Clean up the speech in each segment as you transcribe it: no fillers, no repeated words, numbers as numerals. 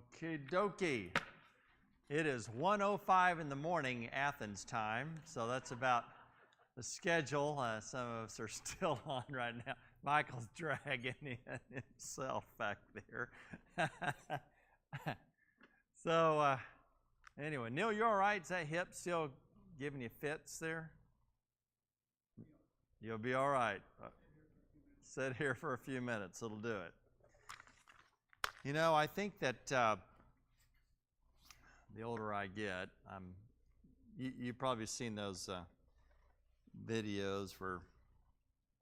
Okie dokie. It is 1:05 in the morning Athens time, so that's about the schedule. Some of us are still on right now. Michael's dragging in himself back there. So anyway, Neil, you all right? Is that hip still giving you fits there? You'll be all right. Sit here for a few minutes. It'll do it. You know, I think that the older I get, you've probably seen those videos where,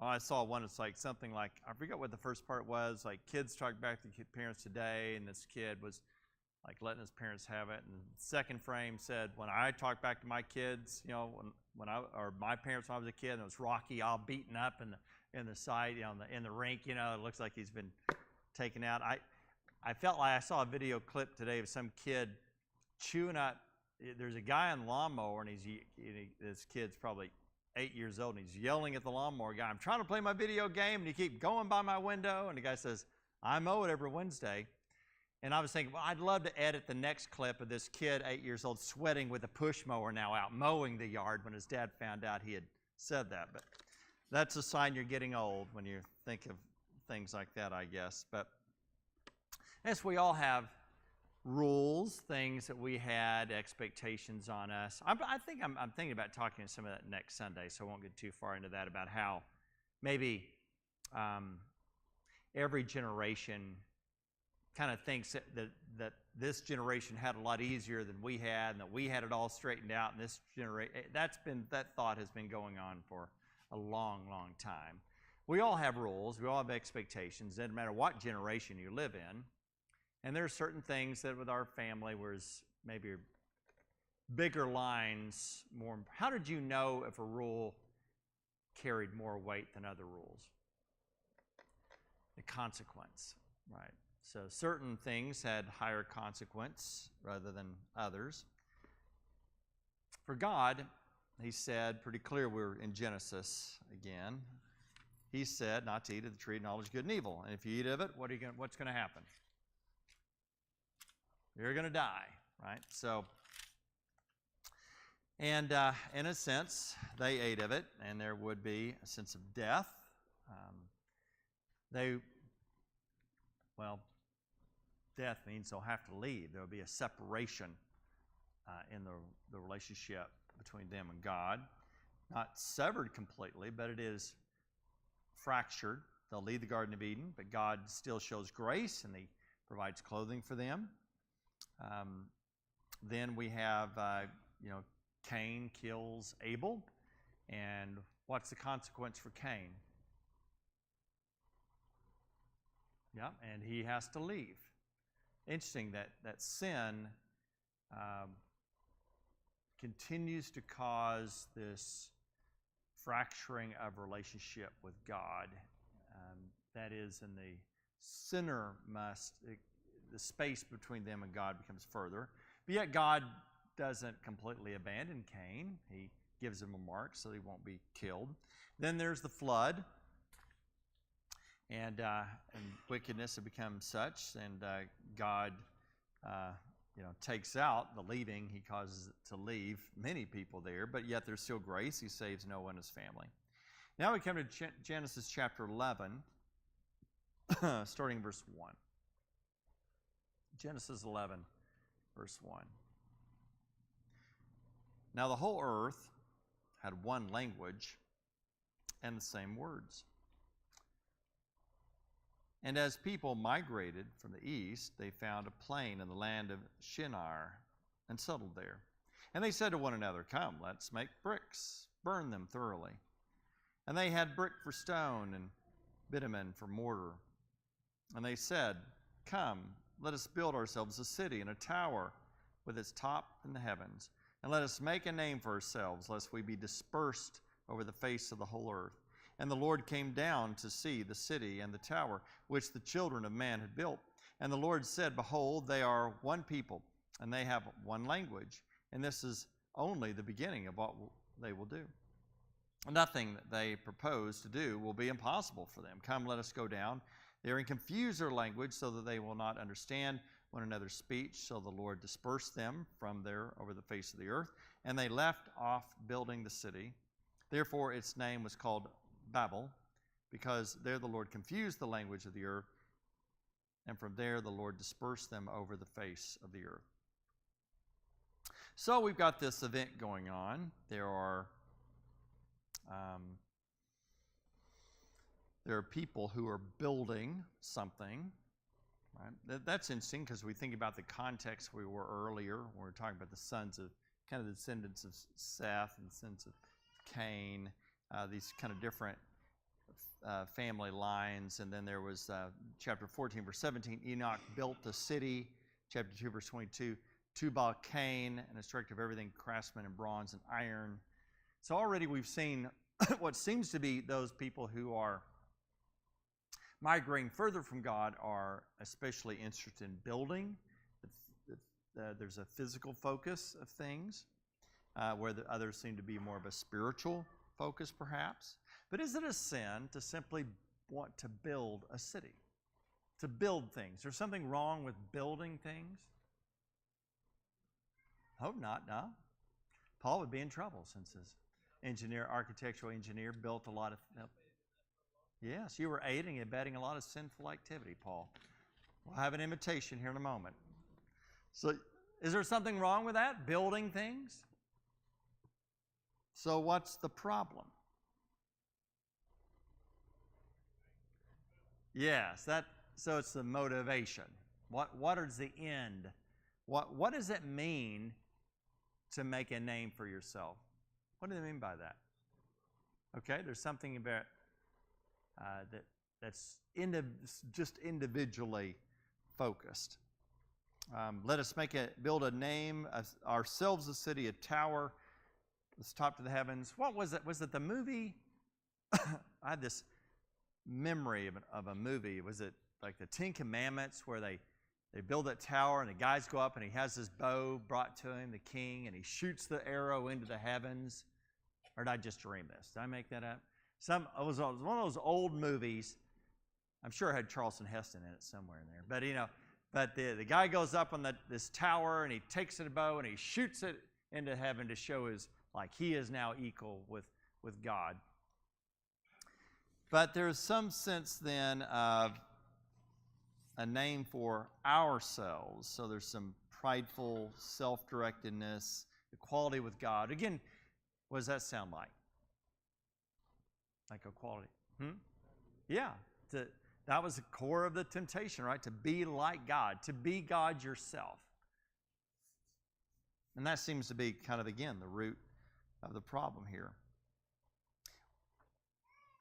I saw one, it's like something like, I forget what the first part was, like kids talk back to parents today, and this kid was like letting his parents have it, and the second frame said, when I talk back to my kids, you know, or my parents when I was a kid, and it was Rocky all beaten up in the side, you know, in the rink, you know, it looks like he's been taken out. I felt like I saw a video clip today of some kid chewing up. There's a guy on the lawnmower, and this kid's probably 8 years old, and he's yelling at the lawnmower guy, "I'm trying to play my video game, and you keep going by my window." And the guy says, "I mow it every Wednesday." And I was thinking, well, I'd love to edit the next clip of this kid, 8 years old, sweating with a push mower now out mowing the yard when his dad found out he had said that. But that's a sign you're getting old when you think of things like that, I guess. But yes, we all have rules, things that we had, expectations on us. I think I'm thinking about talking some of that next Sunday, so I won't get too far into that, about how maybe every generation kind of thinks that this generation had a lot easier than we had, and that we had it all straightened out, and this generation, that thought has been going on for a long, long time. We all have rules, we all have expectations, doesn't matter what generation you live in. And there are certain things that with our family was maybe bigger lines, more. How did you know if a rule carried more weight than other rules? The consequence, right? So certain things had higher consequence rather than others. For God, he said pretty clear, we're in Genesis again. He said not to eat of the tree of knowledge of good and evil. And if you eat of it, what's going to happen? You're going to die, right? So, and in a sense, they ate of it, and there would be a sense of death. Death means they'll have to leave. There will be a separation in the relationship between them and God. Not severed completely, but it is fractured. They'll leave the Garden of Eden, but God still shows grace, and he provides clothing for them. Then we have, Cain kills Abel. And what's the consequence for Cain? Yeah, and he has to leave. Interesting that sin continues to cause this fracturing of relationship with God. That is, in the sinner the space between them and God becomes further. But yet God doesn't completely abandon Cain. He gives him a mark so he won't be killed. Then there's the flood. And wickedness had become such, and God, takes out the leaving. He causes it to leave many people there, but yet there's still grace. He saves Noah and his family. Now we come to Genesis chapter 11, starting in verse 1. Genesis 11, verse 1. Now the whole earth had one language and the same words. And as people migrated from the east, they found a plain in the land of Shinar and settled there. And they said to one another, "Come, let's make bricks, burn them thoroughly." And they had brick for stone and bitumen for mortar. And they said, "Come, let us build ourselves a city and a tower with its top in the heavens. And let us make a name for ourselves, lest we be dispersed over the face of the whole earth." And the Lord came down to see the city and the tower, which the children of man had built. And the Lord said, "Behold, they are one people, and they have one language. And this is only the beginning of what they will do. Nothing that they propose to do will be impossible for them. Come, let us go down there and confuse their language so that they will not understand one another's speech. So the Lord dispersed them from there over the face of the earth, and they left off building the city. Therefore its name was called Babel, because there the Lord confused the language of the earth, and from there the Lord dispersed them over the face of the earth. So we've got this event going on. There are people who are building something. Right? That's interesting because we think about the context we were earlier when we were talking about the sons of, kind of the descendants of Seth and the sons of Cain, these kind of different family lines. And then there was chapter 14, verse 17, Enoch built the city. Chapter 2, verse 22, Tubal-Cain, an instructor of everything, craftsman in bronze and iron. So already we've seen what seems to be those people who are migrating further from God are especially interested in building. There's a physical focus of things, where the others seem to be more of a spiritual focus, perhaps. But is it a sin to simply want to build a city? To build things? There's something wrong with building things? Hope not, no. Paul would be in trouble since his architectural engineer, built a lot of... Yes, you were aiding and abetting a lot of sinful activity, Paul. We'll have an invitation here in a moment. So, is there something wrong with that? Building things? So, what's the problem? Yes, so it's the motivation. What is the end? What does it mean to make a name for yourself? What do they mean by that? Okay, there's something about that's just individually focused. Let us build a name, ourselves a city, a tower, let's top to the heavens. What was it? Was it the movie? I had this memory of a movie. Was it like the Ten Commandments, where they build that tower and the guys go up and he has his bow brought to him, the king, and he shoots the arrow into the heavens? Or did I just dream this? Did I make that up? It was one of those old movies. I'm sure it had Charlton Heston in it somewhere in there. But the guy goes up on this tower and he takes a bow and he shoots it into heaven to show he is now equal with God. But there's some sense then of a name for ourselves. So there's some prideful self-directedness, equality with God. Again, what does that sound like? Like equality. Yeah. That was the core of the temptation, right? To be like God, to be God yourself. And that seems to be kind of, again, the root of the problem here.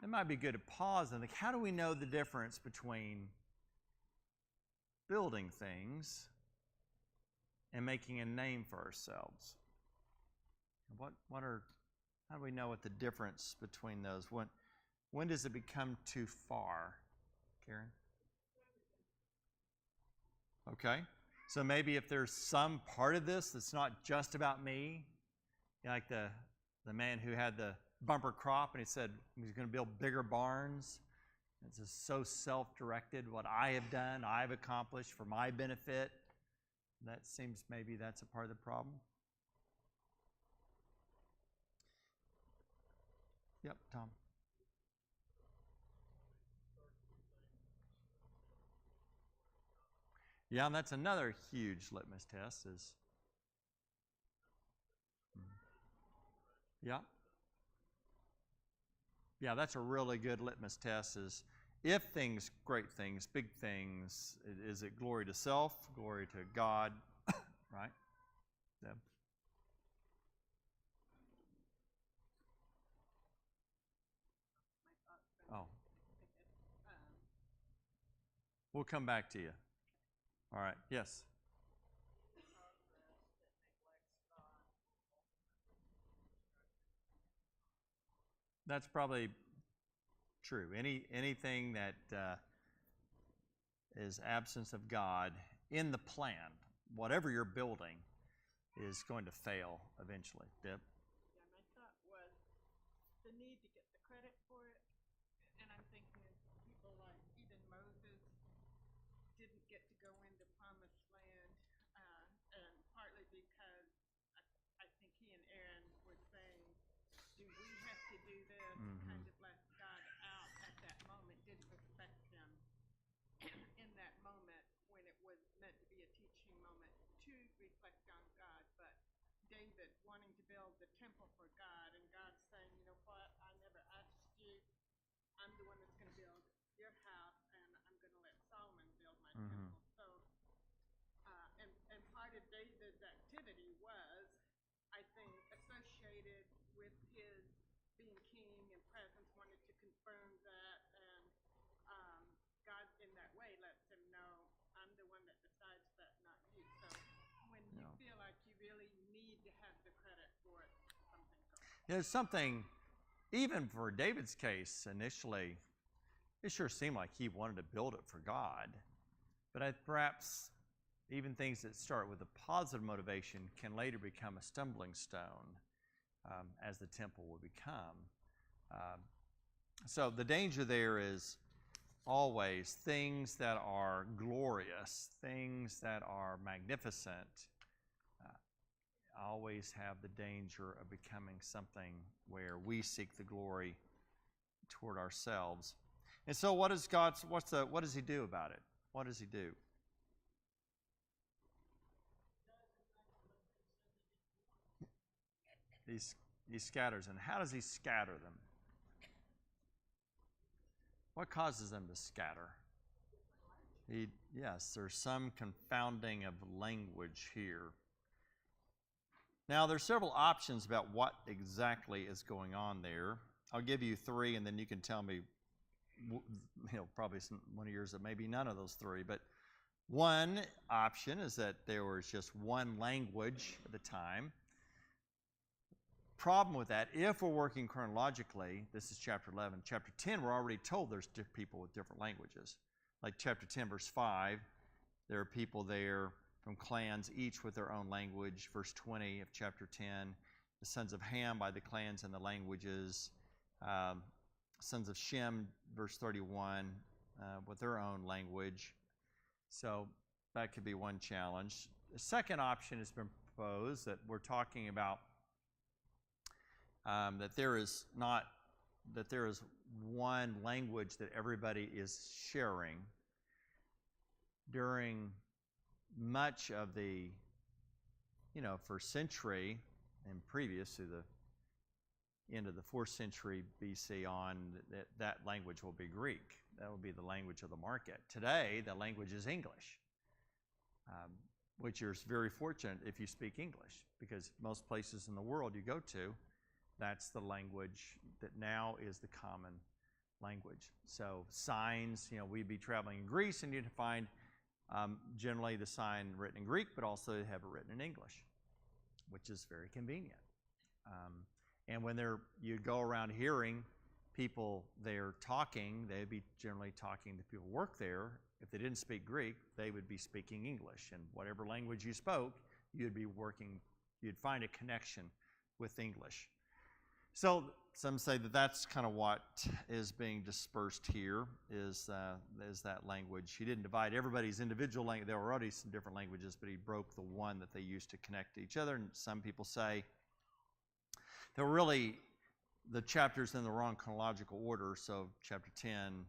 It might be good to pause and think, how do we know the difference between building things and making a name for ourselves? How do we know what the difference between those? When does it become too far? Karen? Okay. So maybe if there's some part of this that's not just about me, like the man who had the bumper crop and he said he was going to build bigger barns. It's just so self-directed, what I have done, I've accomplished for my benefit. That seems maybe that's a part of the problem. Yep, Tom. Yeah, and that's another huge litmus test is, yeah. Yeah, that's a really good litmus test is if things, great things, big things, is it glory to self, glory to God, right? Yeah. Oh. We'll come back to you. All right, yes. That's probably true. Anything that is absence of God in the plan, whatever you're building, is going to fail eventually. Deb? Yeah, my thought was the need to get the credit for it, and I'm thinking of people like even Moses didn't get to go into promised land affirms that, and God in that way lets him know, I'm the one that decides that, not you. So when you Yeah. feel like you really need to have the credit for it, something goes. There's something, even for David's case initially, it sure seemed like he wanted to build it for God. But perhaps even things that start with a positive motivation can later become a stumbling stone as the temple will become. So the danger there is always things that are glorious, things that are magnificent, always have the danger of becoming something where we seek the glory toward ourselves. And so what does he do about it? What does he do? He scatters them. How does he scatter them? What causes them to scatter? Yes, there's some confounding of language here. Now, there's several options about what exactly is going on there. I'll give you three, and then you can tell me, probably one of yours that maybe none of those three. But one option is that there was just one language at the time. Problem with that, if we're working chronologically, this is chapter 11. Chapter 10, we're already told there's people with different languages. Like chapter 10, verse 5, there are people there from clans, each with their own language. Verse 20 of chapter 10, the sons of Ham by the clans and the languages. Sons of Shem, verse 31, with their own language. So that could be one challenge. The second option has been proposed that we're talking about that there is one language that everybody is sharing. During much of the, first century and previous to the end of the 4th century BC on, that language will be Greek. That will be the language of the market. Today, the language is English, which is very fortunate if you speak English, because most places in the world you go to, that's the language that now is the common language. So signs, we'd be traveling in Greece and you'd find generally the sign written in Greek, but also they have it written in English, which is very convenient. And when you'd go around hearing people there talking, they'd be generally talking to people who work there. If they didn't speak Greek, they would be speaking English. And whatever language you spoke, you'd find a connection with English. So some say that that's kind of what is being dispersed here, is that language. He didn't divide everybody's individual language. There were already some different languages, but he broke the one that they used to connect to each other. And some people say they're really the chapters in the wrong chronological order, so chapter 10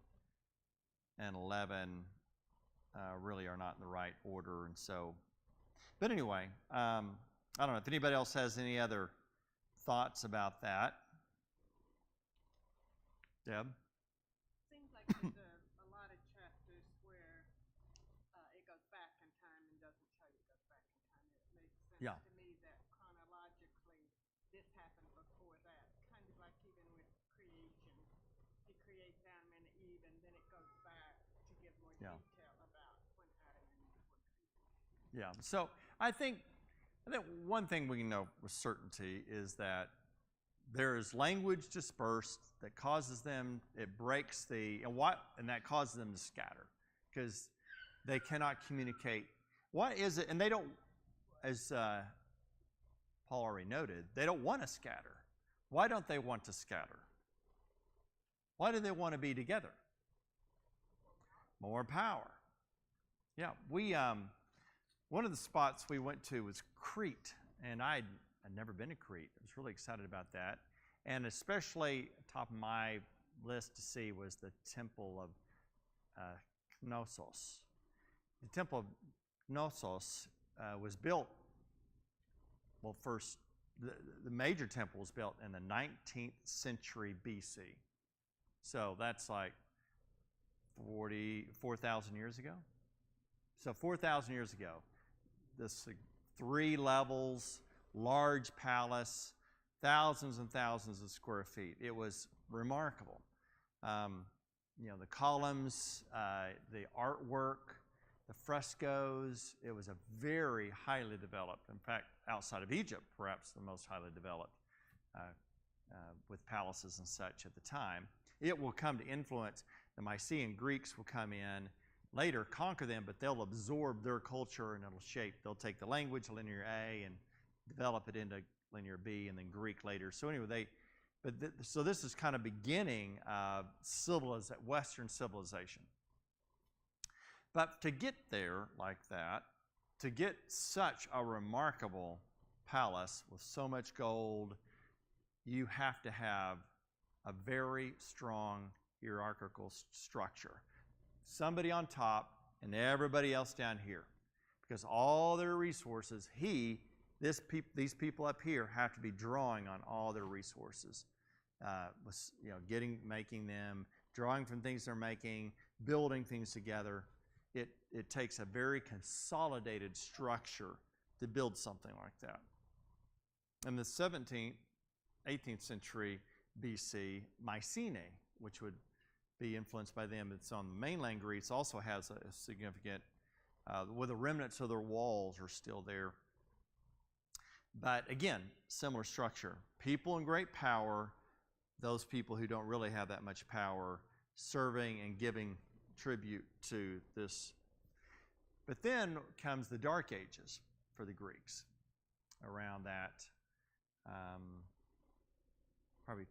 and 11 really are not in the right order. And so, but anyway, I don't know if anybody else has any other thoughts about that. Deb? Seems like there's a lot of chapters where it goes back in time and doesn't tell you it goes back in time. It makes sense to me that chronologically this happened before that. Kind of like even with creation. He creates Adam and Eve, and then it goes back to give more detail about when Adam and Eve were created. Yeah, so I think one thing we can know with certainty is that there is language dispersed that causes them, it breaks and that causes them to scatter because they cannot communicate. What is it? And they don't, as Paul already noted, they don't want to scatter. Why don't they want to scatter? Why do they want to be together? More power. Yeah, one of the spots we went to was Crete, and I'd never been to Crete. I was really excited about that. And especially top of my list to see was the Temple of Knossos. The Temple of Knossos was built, first, the major temple was built in the 19th century BC. So that's like 4,000 years ago. So 4,000 years ago, this 3 levels, large palace, thousands and thousands of square feet. It was remarkable. The columns, the artwork, the frescoes. It was a very highly developed, in fact, outside of Egypt, perhaps the most highly developed, with palaces and such at the time. It will come to influence. The Mycenaean Greeks will come in later, conquer them, but they'll absorb their culture and it'll shape. They'll take the language, Linear A, and develop it into Linear B, and then Greek later. So anyway, so this is kind of beginning of Western civilization. But to get there like that, to get such a remarkable palace with so much gold, you have to have a very strong hierarchical structure. Somebody on top and everybody else down here. Because all their resources, these people up here have to be drawing on all their resources. Making them, drawing from things they're making, building things together. It takes a very consolidated structure to build something like that. In the 17th, 18th century BC, Mycenae, which would be influenced by them, it's on the mainland Greece, also has a significant, where the remnants of their walls are still there. But again, similar structure. People in great power, those people who don't really have that much power, serving and giving tribute to this. But then comes the Dark Ages for the Greeks, around that probably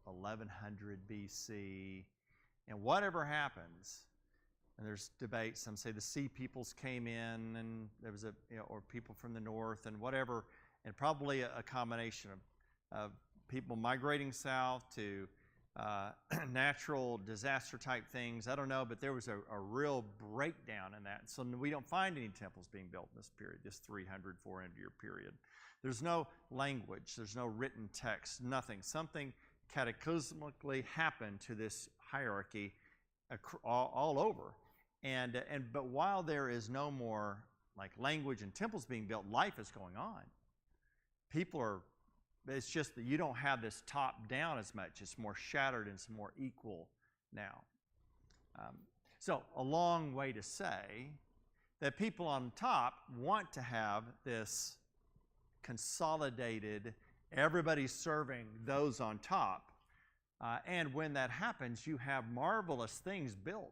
1100 BC. And whatever happens, and there's debate, some say the Sea Peoples came in and there was or people from the north and whatever, and probably a combination of people migrating south to natural disaster type things. I don't know, but there was a real breakdown in that. So we don't find any temples being built in this period, this 300, 400 year period. There's no language, there's no written text, nothing. Something cataclysmically happened to this hierarchy all over. But while there is no more like language and temples being built, life is going on. It's just that you don't have this top down as much. It's more shattered and it's more equal now. So a long way to say that people on top want to have this consolidated, everybody serving those on top. And when that happens, you have marvelous things built.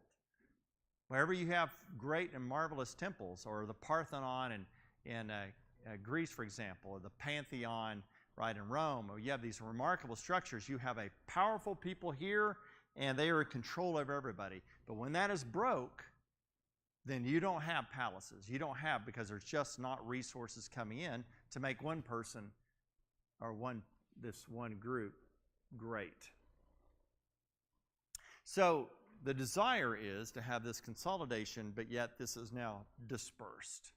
Wherever you have great and marvelous temples, or the Parthenon in Greece, for example, or the Pantheon right in Rome, or you have these remarkable structures, you have a powerful people here, and they are in control of everybody. But when that is broke, then you don't have palaces. You don't have, because there's just not resources coming in to make one person or this one group great. So the desire is to have this consolidation, but yet this is now dispersed.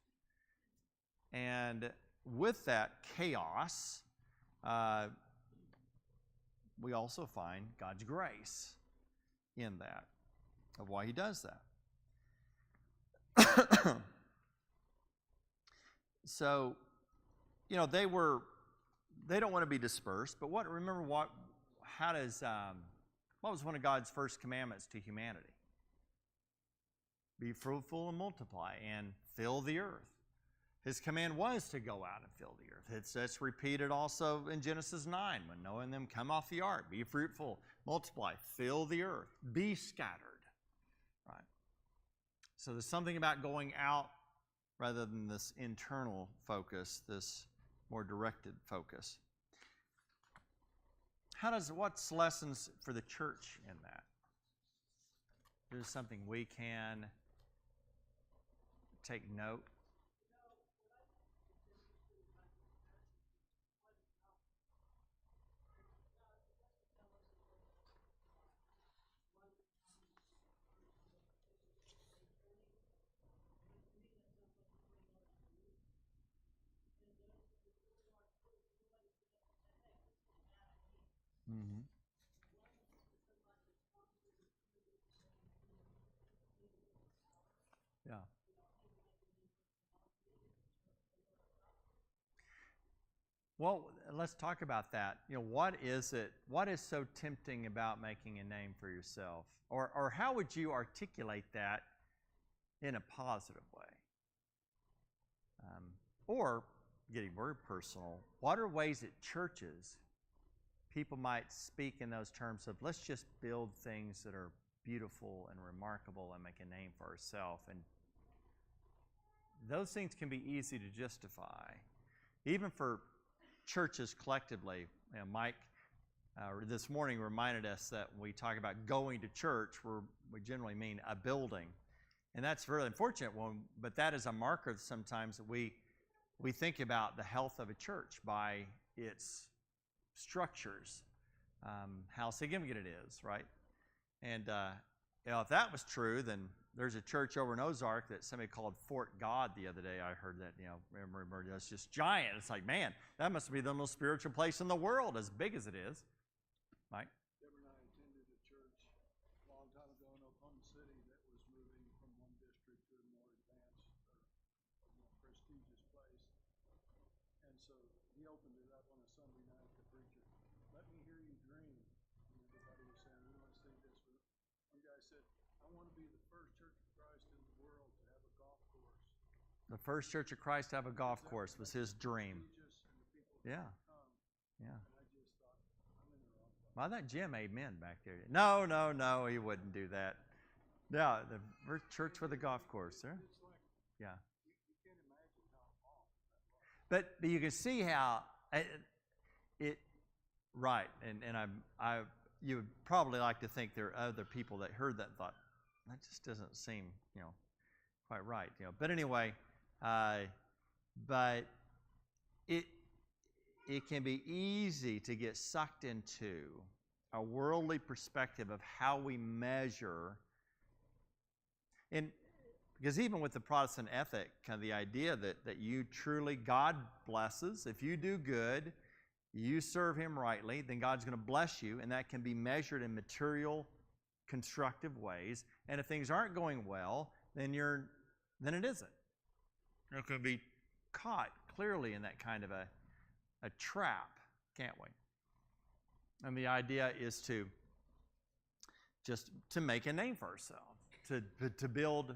And with that chaos, we also find God's grace in that, of why he does that. So, they don't want to be dispersed, but what was one of God's first commandments to humanity? Be fruitful and multiply and fill the earth. His command was to go out and fill the earth. It's repeated also in Genesis 9, when Noah and them come off the ark. Be fruitful, multiply, fill the earth, be scattered. Right? So there's something about going out rather than this internal focus, this more directed focus. What's lessons for the church in that? There's something we can take note. Mm-hmm. Yeah. Well, let's talk about that. What is it? What is so tempting about making a name for yourself? Or how would you articulate that in a positive way? Or, getting very personal, what are ways at churches people might speak in those terms of, let's just build things that are beautiful and remarkable and make a name for ourselves? And those things can be easy to justify, even for churches collectively. Mike this morning reminded us that when we talk about going to church, we generally mean a building. And that's really unfortunate, but that is a marker sometimes that we think about the health of a church by its structures, how significant it is, right? And if that was true, then there's a church over in Ozark that somebody called Fort God the other day. I heard that, remember, that's just giant. It's like, man, that must be the most spiritual place in the world, as big as it is. Mike? Deborah and I attended a church a long time ago in Oklahoma City that was moving from one district to a more advanced, more prestigious place. And so he opened it up on a Sunday night, the preacher, "Let me hear you dream." And everybody was saying, "We want to sing this." One guy said, "I want to be the first Church of Christ in the world to have a golf course." The first Church of Christ to have a golf course was his dream. Yeah. Yeah. Well, that Jim amen back there. No, he wouldn't do that. No, the first church with a golf course, sir. Yeah. You can't imagine how off that was. But you can see how it right, and you would probably like to think there are other people that heard that and thought, that just doesn't seem, quite right. But anyway, but it can be easy to get sucked into a worldly perspective of how we measure. And because even with the Protestant ethic, kind of the idea that you truly, God blesses. If you do good, you serve Him rightly, then God's going to bless you, and that can be measured in material, constructive ways. And if things aren't going well, then it isn't. You're going to be caught clearly in that kind of a trap, can't we? And the idea is to make a name for ourselves, to build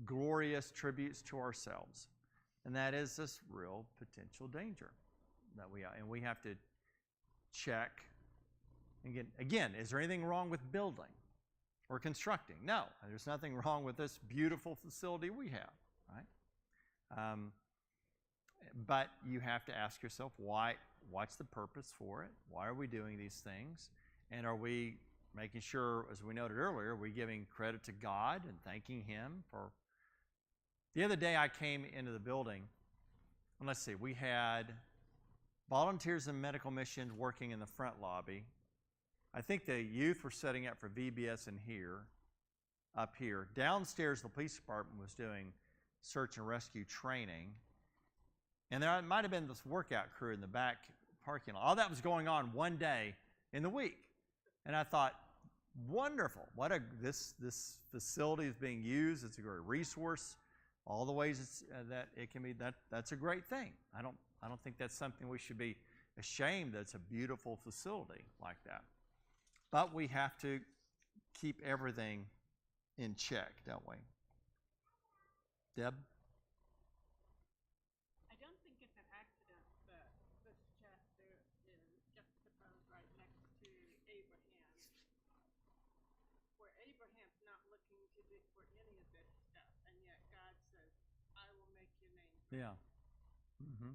glorious tributes to ourselves. And that is this real potential danger that we have to check. Again, is there anything wrong with building or constructing? No, there's nothing wrong with this beautiful facility we have, right? But you have to ask yourself, what's the purpose for it? Why are we doing these things? And are we making sure, as we noted earlier, are we giving credit to God and thanking Him for... The other day I came into the building, and let's see, we had volunteers and medical missions working in the front lobby. I think the youth were setting up for VBS up here. Downstairs, the police department was doing search and rescue training. And there might have been this workout crew in the back parking lot. All that was going on one day in the week. And I thought, wonderful. This facility is being used. It's a great resource. All the ways that it can be, that's a great thing. I don't think that's something we should be ashamed that it's a beautiful facility like that. But we have to keep everything in check, don't we? Deb? I don't think it's an accident that this chapter is juxtaposed right next to Abraham, where Abraham's not looking to do for any of this stuff, and yet God says, "I will make your name great." Yeah. Mm-hmm.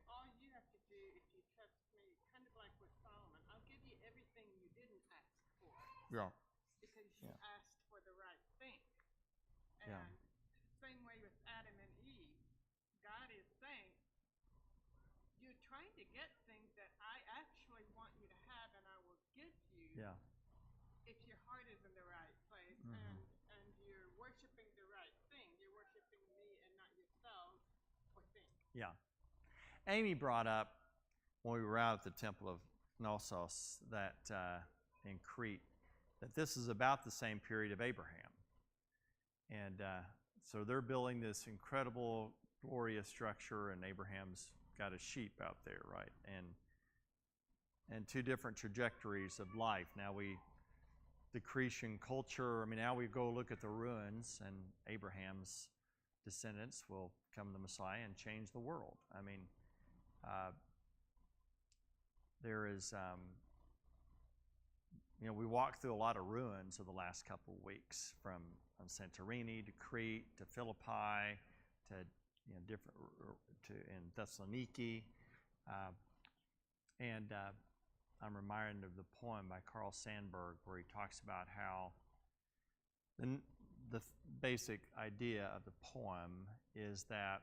All you have to do, if you trust me, kind of like with Solomon, I'll give you everything you didn't ask for. Yeah. Because you asked for the right thing. And Yeah. same way with Adam and Eve, God is saying, you're trying to get things that I actually want you to have, and I will give you Yeah. if your heart is in the right place, Mhm. and you're worshiping the right thing. You're worshiping me and not yourselves or things. Yeah. Amy brought up when we were out at the Temple of Knossos that in Crete, that this is about the same period of Abraham. And so they're building this incredible, glorious structure, and Abraham's got a sheep out there, right? And two different trajectories of life. Now the Cretan culture, I mean, now we go look at the ruins, and Abraham's descendants will come the Messiah and change the world. I mean, there is, we walked through a lot of ruins of the last couple of weeks, from Santorini to Crete to Philippi to different in Thessaloniki, and I'm reminded of the poem by Carl Sandburg where he talks about how the basic idea of the poem is that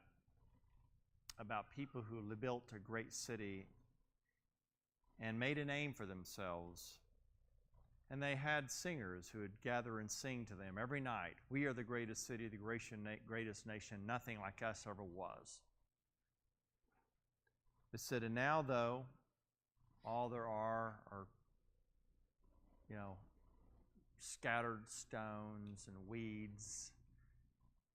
about people who built a great city and made a name for themselves, and they had singers who would gather and sing to them every night. We are the greatest city, the greatest nation, nothing like us ever was. It said, and now though, all there are scattered stones and weeds,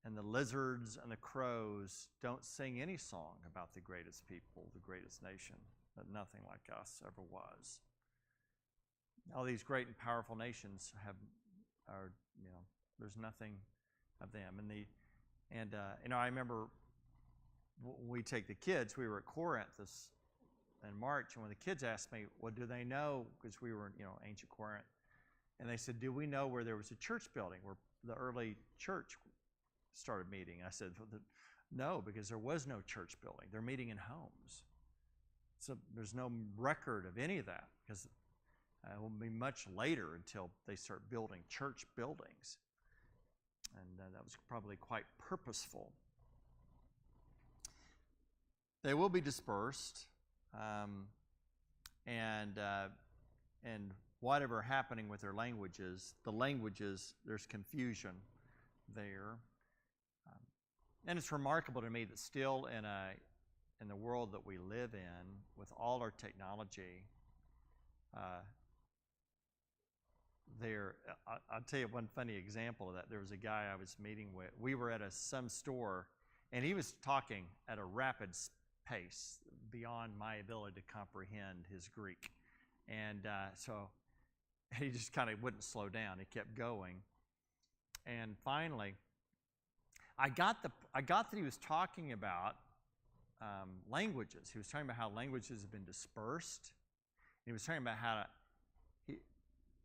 and the lizards and the crows don't sing any song about the greatest people, the greatest nation, that nothing like us ever was. All these great and powerful nations there's nothing of them. I remember when we take the kids, we were at Corinth in March, and when the kids asked me, well, do they know, because we were in ancient Corinth, and they said, do we know where there was a church building, where the early church started meeting? I said, no, because there was no church building. They're meeting in homes. So there's no record of any of that, because it will be much later until they start building church buildings. And that was probably quite purposeful. They will be dispersed, and whatever happening with their languages, there's confusion there. And it's remarkable to me that still in the world that we live in, with all our technology, I'll tell you one funny example of that. There was a guy I was meeting with. We were at some store, and he was talking at a rapid pace beyond my ability to comprehend his Greek. And so he just kind of wouldn't slow down. He kept going. And finally, I got that he was talking about languages. He was talking about how languages have been dispersed. He was talking about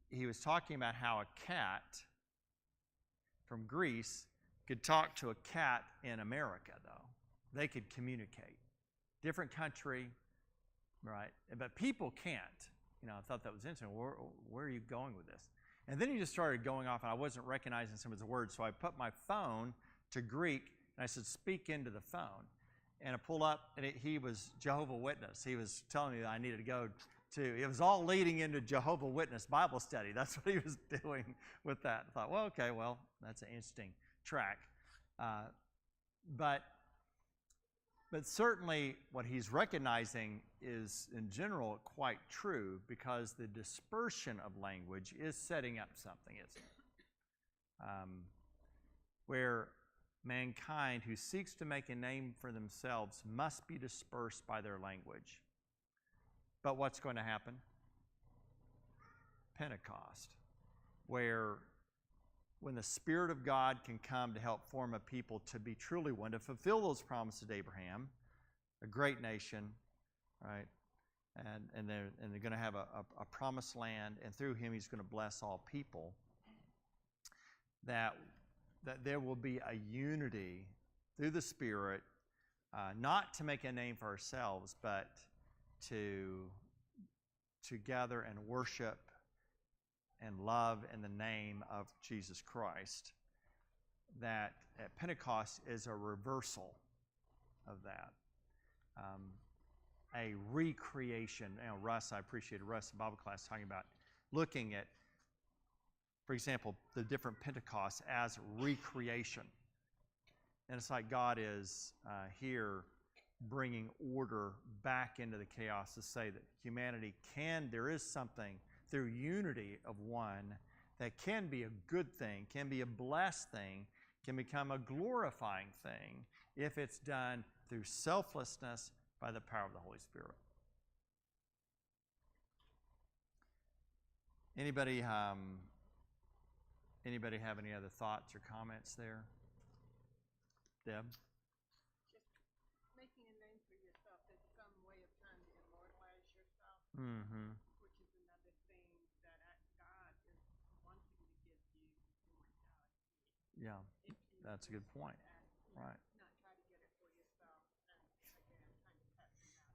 he was talking about how a cat from Greece could talk to a cat in America, though. They could communicate. Different country, right? But people can't. I thought that was interesting. Where are you going with this? And then he just started going off, and I wasn't recognizing some of the words, so I put my phone to Greek, and I said, speak into the phone. And I pulled up, and he was Jehovah's Witness. He was telling me that I needed to go to, it was all leading into Jehovah's Witness Bible study. That's what he was doing with that. I thought, well, okay, that's an interesting track. But certainly what he's recognizing is, in general, quite true, because the dispersion of language is setting up something, isn't it? Where mankind who seeks to make a name for themselves must be dispersed by their language. But what's going to happen? Pentecost, where when the Spirit of God can come to help form a people to be truly one, to fulfill those promises to Abraham, a great nation, right? And they're going to have a promised land, and through him he's going to bless all people. That there will be a unity through the Spirit, not to make a name for ourselves, but to gather and worship and love in the name of Jesus Christ. That at Pentecost is a reversal of that. A recreation. Russ, I appreciated Russ in Bible class talking about looking at, for example, the different Pentecosts as recreation. And it's like God is here bringing order back into the chaos, to say that humanity there is something through unity of one that can be a good thing, can be a blessed thing, can become a glorifying thing if it's done through selflessness by the power of the Holy Spirit. Anybody have any other thoughts or comments there? Deb? Just making a name for yourself is some way of trying to immortalize yourself, Mm-hmm. which is another thing that God is wanting to give you immortality. Yeah, If you that's a good pursue point. that, Right. not try to get it for yourself, and again, kind of passing out.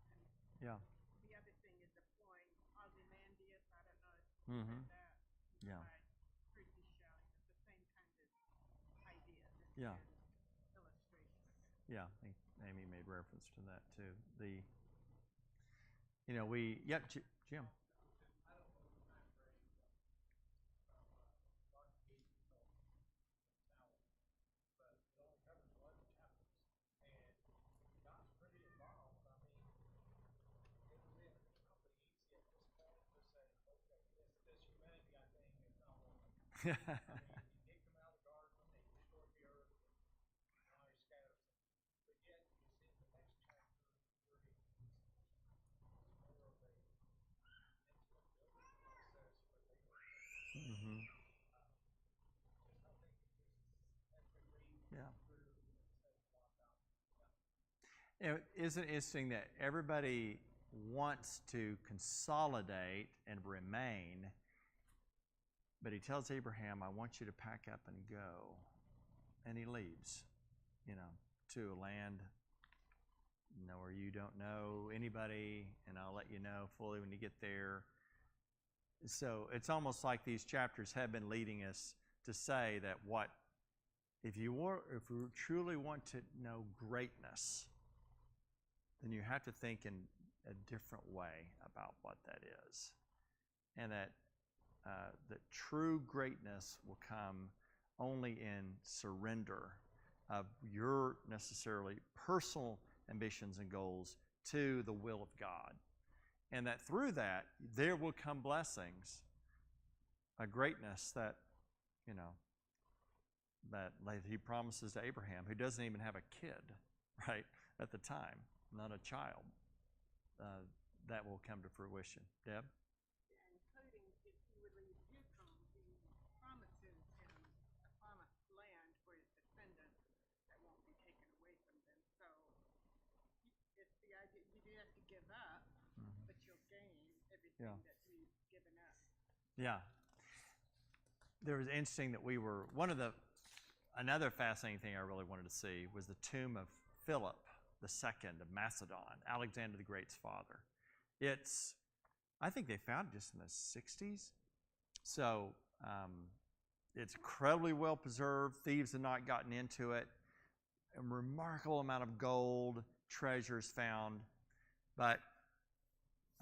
And Yeah. the other thing is deploying Ozymandias. I don't know if you Mm-hmm. read that. Yeah. By Percy Shelley. It's the same kind of idea. Just Yeah. in illustration. Yeah, I think Amy made reference to that too. Jim. Mm-hmm. Yeah. Isn't it interesting that everybody wants to consolidate and remain, but he tells Abraham, I want you to pack up and go. And he leaves, to a land where you don't know anybody, and I'll let you know fully when you get there. So it's almost like these chapters have been leading us to say that if you truly want to know greatness, then you have to think in a different way about what that is. And that true greatness will come only in surrender of your necessarily personal ambitions and goals to the will of God. And that through that, there will come blessings, a greatness that he promises to Abraham, who doesn't even have a kid, right, at the time, not a child, that will come to fruition. Deb? Including if he would leave Israel, he promises him a promised land for his descendants that won't be taken away from them. So it's the idea you do have to give up, but you'll gain everything that you've given up. Yeah. There was interesting that another fascinating thing I really wanted to see was the tomb of Philip II of Macedon, Alexander the Great's father. I think they found it just in the 60s. So it's incredibly well preserved. Thieves have not gotten into it. A remarkable amount of gold, treasures found. But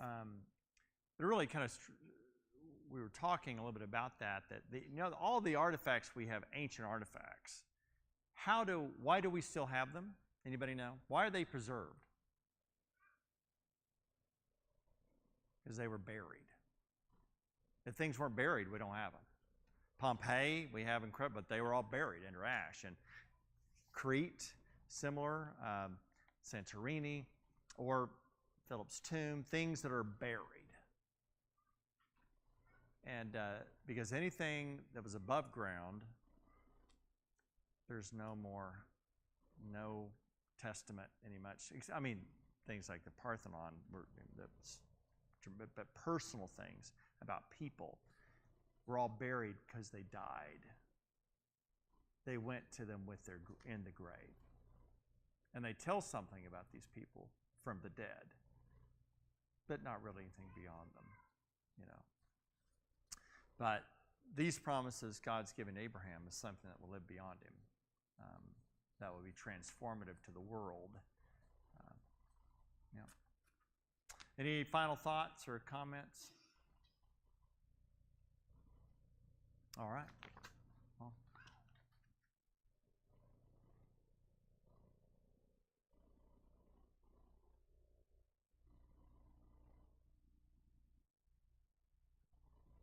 it really kind of, we were talking a little bit about that all the artifacts we have, ancient artifacts. Why do we still have them? Anybody know? Why are they preserved? Because they were buried. If things weren't buried, we don't have them. Pompeii, we have incredible, but they were all buried under ash. And Crete, similar, Santorini, or Philip's tomb, things that are buried. And because anything that was above ground, there's no testament any much. I mean, things like the Parthenon, but personal things about people were all buried because they died. They went to them in the grave. And they tell something about these people from the dead, but not really anything beyond them, But these promises God's given Abraham is something that will live beyond him, that will be transformative to the world. Any final thoughts or comments? All right. Well,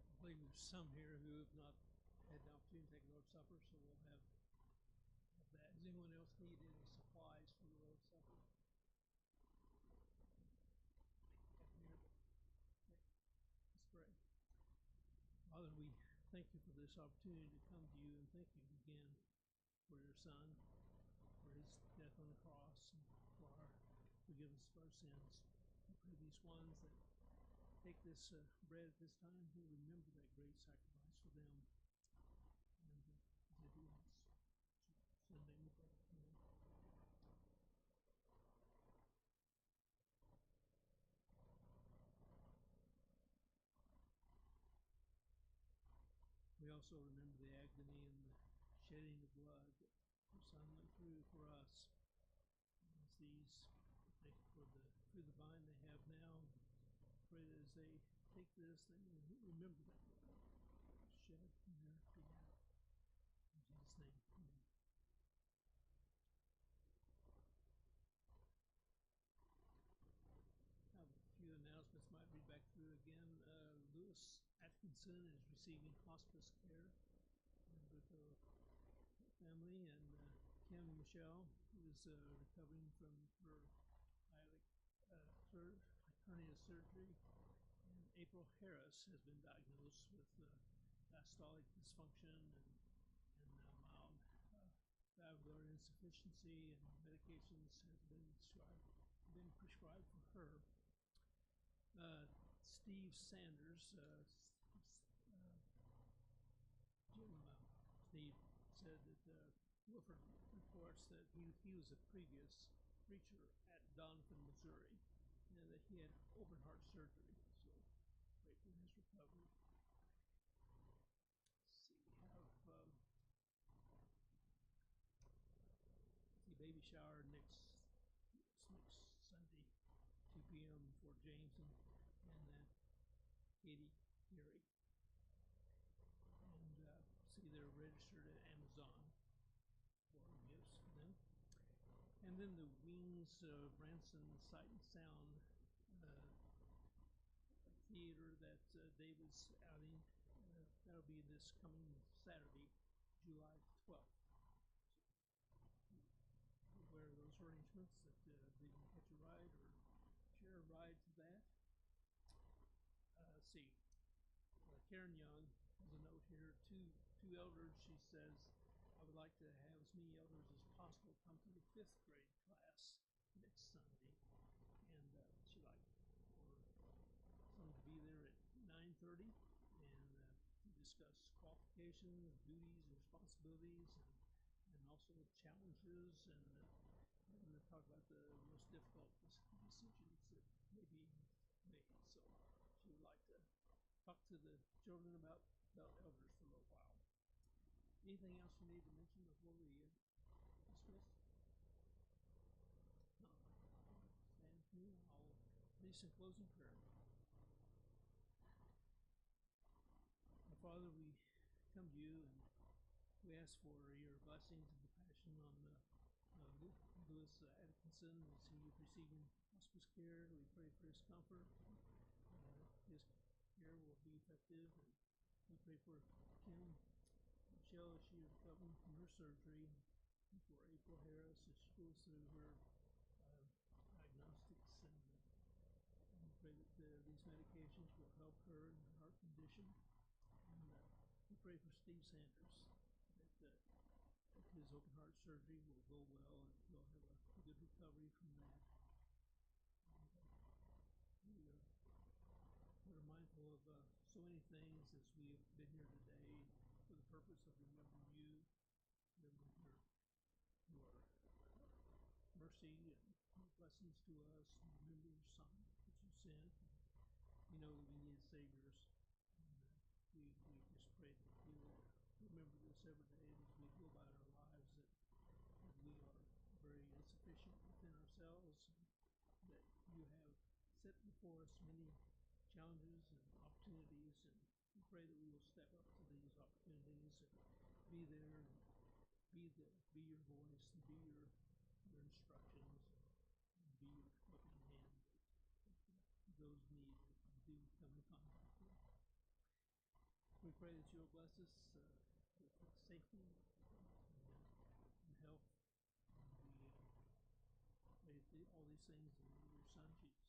I believe there's some here who have not had the opportunity to take Lord's Supper, so we'll have that. Does anyone else need any supplies for the Lord's Supper? thank you for this opportunity to come to you, and thank you again for your son, for his death on the cross, and for our forgiveness of our sins. We pray these ones that take this bread at this time will remember that great sacrifice for them, and they do us. So, in the name we pray. Amen. We also remember the agony and the shedding of blood that your son went through for us. As these, thank you for the through the vine they have now. Pray that as they take this, they will remember that blood shed in their behalf. In Jesus' name, amen. I have a few announcements. Might read back through again. Lewis Atkinson is receiving hospice care with her family, and Kim Michelle is recovering from her hernia surgery. And April Harris has been diagnosed with diastolic dysfunction and mild valvular insufficiency, and medications has been prescribed for her. Steve Sanders, Steve said that Wolford reports that he was a previous preacher at Doniphan, Missouri, and that he had open heart surgery. So pray for his recovery. Let's see, we have baby shower next Sunday, 2 p.m. for James and Katie Geary. And see, they're registered at Amazon for gifts for them. And then the Wings Branson Sight and Sound theater that David's outing, that'll be this coming Saturday, July 12th. So, aware of those arrangements that they can catch a ride or share a ride to that. Let's see. Karen Young has a note here. Two elders, she says, I would like to have as many elders as possible come to the 5th grade class next Sunday. And she'd like for some to be there at 9:30 and to discuss qualifications, duties, and responsibilities, and also challenges, and talk about the most difficult decisions that may be made. So she would like to talk to the children about elders for a little while. Anything else you need to mention before we dismiss? No. Stand with me. I'll lead some closing prayer. Our Father, we come to you and we ask for your blessings and compassion on Lewis Atkinson as he is receiving hospice care. We pray for his comfort. His care will be effective. And we pray for Kim Michelle as she is recovering from her surgery, and for April Harris as she goes through her diagnostics. And we pray that these medications will help her in her heart condition. And we pray for Steve Sanders that his open heart surgery will go well and he'll have a good recovery from that. And we're mindful of so many things as we have been here today for the purpose of remembering you, remembering your mercy and your blessings to us, and remember your Son that you sent. We know that we need saviors, and we just pray that we will remember this every day as we go about our lives, that we are very insufficient within ourselves, and that you have set before us many challenges and opportunities, and we pray that we will step up to these opportunities and be there and be your voice and be your instructions and be your helping hand that those need and do come in contact with. We pray that you'll bless us with safety and health, and we pray all these things in your Son Jesus.